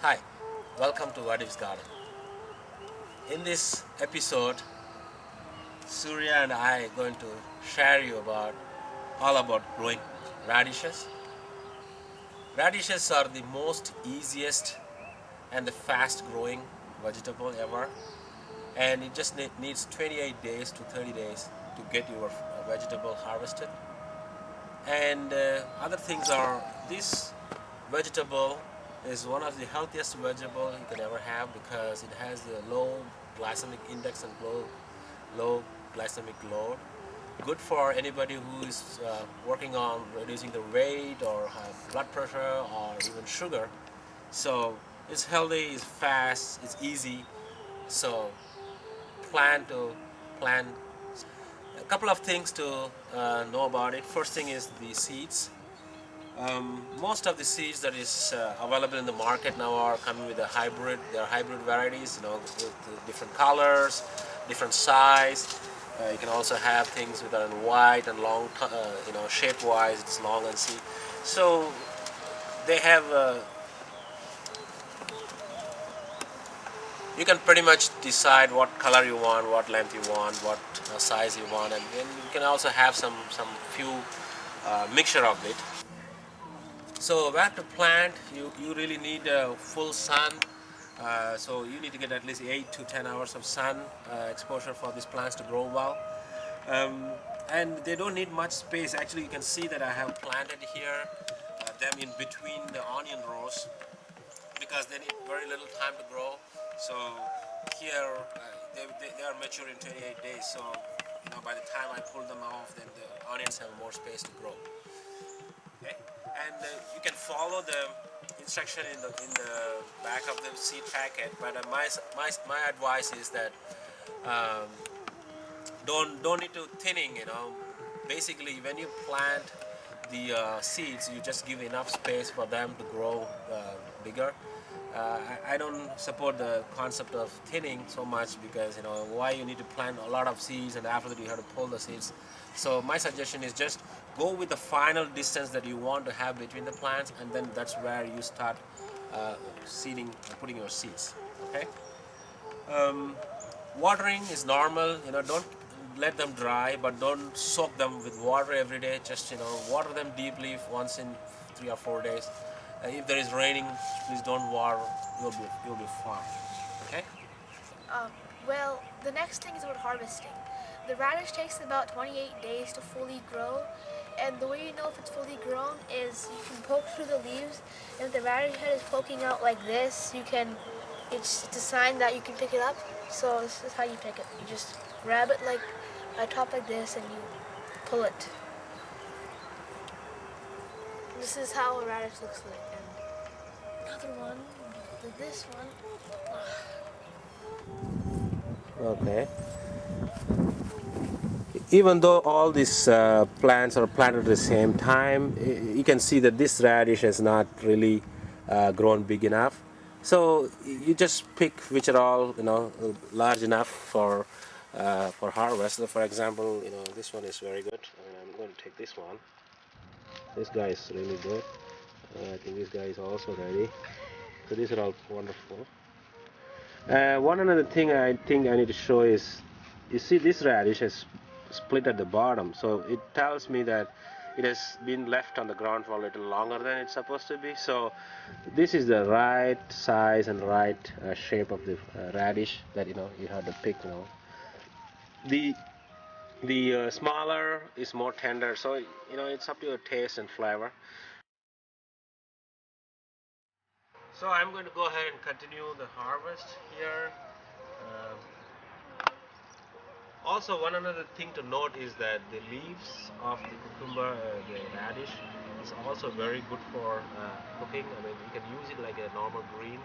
Hi, welcome to Vadiiv's Garden. In this episode, Surya and I are going to share you about all about growing radishes. Radishes are the most easiest and the fast growing vegetable ever, and it just needs 28 days to 30 days to get your vegetable harvested. And other things are this vegetable is one of the healthiest vegetable you can ever have because it has a low glycemic index and low glycemic load. Good for anybody who is working on reducing their weight or have blood pressure or even sugar. So it's healthy, it's fast, it's easy. So plan to plan a couple of things to know about it. First thing is the seeds. Most of the seeds that is available in the market now are coming with a hybrid. They are hybrid varieties, with different colors, different size. You can also have things that are in white and long, shape-wise. It's long and see. So they have. You can pretty much decide what color you want, what length you want, what size you want, and then you can also have some few mixture of it. So where to plant, you really need full sun. So you need to get at least 8 to 10 hours of sun exposure for these plants to grow well. And they don't need much space. Actually, you can see that I have planted here them in between the onion rows because they need very little time to grow. So here they are mature in 28 days. So by the time I pull them off, then the onions have more space to grow. Okay, and you can follow the instruction in the back of the seed packet. But my advice is that um, don't need to thinning. Basically, when you plant the seeds, you just give enough space for them to grow bigger. I don't support the concept of thinning so much because why you need to plant a lot of seeds and after that you have to pull the seeds. So my suggestion is just go with the final distance that you want to have between the plants, and then that's where you start seeding, putting your seeds. Okay. Watering is normal. Don't let them dry, but don't soak them with water every day. Just water them deeply once in 3 or 4 days. If there is raining, please don't water. You'll be fine. Okay. Um, the next thing is about harvesting. The radish takes about 28 days to fully grow, and the way you know if it's fully grown is you can poke through the leaves, and if the radish head is poking out like this, it's a sign that you can pick it up. So this is how you pick it. You just grab it like a top like this, and you pull it. This is how a radish looks like. And another one, this one. Okay. Even though all these plants are planted at the same time, you can see that this radish has not really grown big enough. So you just pick which are all large enough for harvest. So for example, this one is very good. I'm going to take this one. This guy is really good. I think this guy is also ready. So these are all wonderful. One another thing I think I need to show is, you see this radish is split at the bottom, so it tells me that it has been left on the ground for a little longer than it's supposed to be. So this is the right size and right shape of the radish that you have to pick. The smaller is more tender, so it's up to your taste and flavor. So I'm going to go ahead and continue the harvest here. Um, Also, one another thing to note is that the leaves of the cucumber, the radish, is also very good for cooking. I mean, you can use it like a normal green.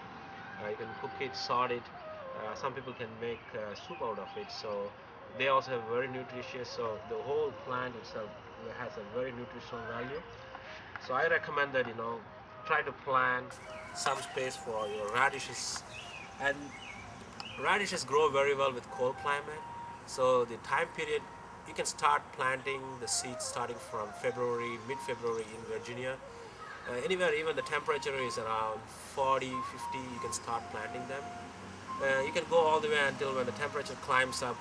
You can cook it, salt it. Some people can make soup out of it. So they also have very nutritious. So the whole plant itself has a very nutritional value. So I recommend that try to plant some space for your radishes, and radishes grow very well with cold climate. So the time period, you can start planting the seeds starting from February, mid-February in Virginia, Anywhere even the temperature is around 40, 50, you can start planting them. You can go all the way until when the temperature climbs up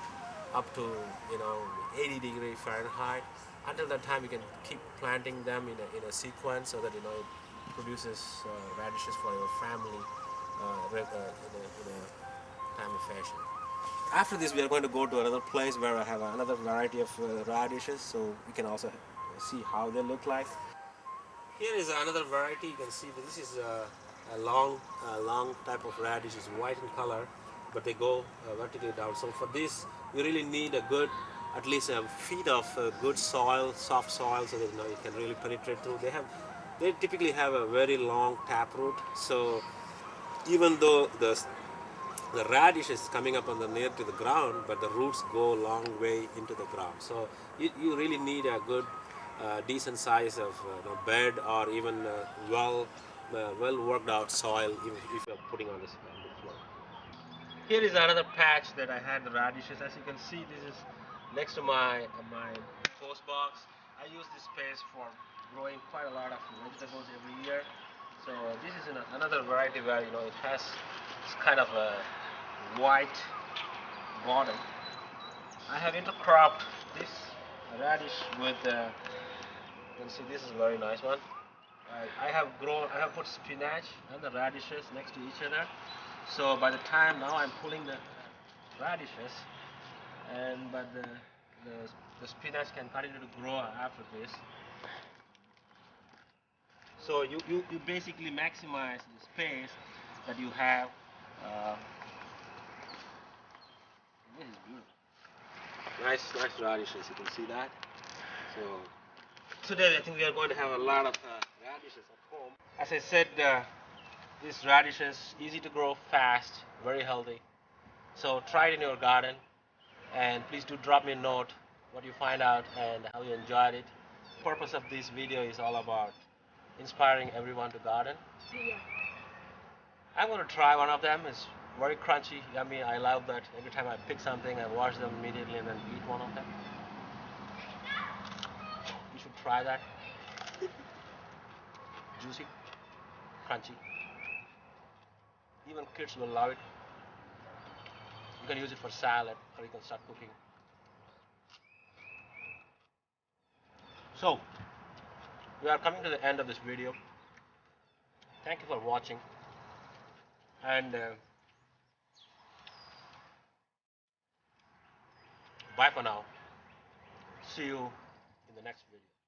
to, you know, 80 degree Fahrenheit. Until that time, you can keep planting them in a sequence so that, you know, it produces radishes for your family in a timely fashion. After this, we are going to go to another place where I have another variety of radishes, so you can also see how they look like. Here is another variety. You can see that this is long type of radish. It's white in color, but they go vertically down. So for this, you really need a good, at least a feet of good soil, soft soil, so that, you know, it can really penetrate through. They typically have a very long taproot. So even though the radish is coming up on the near to the ground, but the roots go a long way into the ground. So you really need a good, decent size of bed, or even well worked out soil if you're putting on on the floor. Here is another patch that I had the radishes. As you can see, this is next to my post box. I use this space for growing quite a lot of vegetables every year. So this is another variety where, you know, it has this kind of a white bottom. I have intercropped this radish with you can see this is a very nice one. I have put spinach and the radishes next to each other. So by the time now I'm pulling the radishes, and but the, the spinach can continue to grow after this. So you basically maximize the space that you have. Uh, this is beautiful. Nice radishes. You can see that. So today I think we are going to have a lot of radishes at home. As I said, these radishes easy to grow, fast, very healthy. So try it in your garden, and please do drop me a note what you find out and how you enjoyed it. The purpose of this video is all about inspiring everyone to garden. Yeah. I'm going to try one of them. It's very crunchy, yummy. I love that. Every time I pick something, I wash them immediately and then eat one of them. You should try that. Juicy, crunchy. Even kids will love it. You can use it for salad, or you can start cooking. So, we are coming to the end of this video. Thank you for watching, and bye for now. See you in the next video.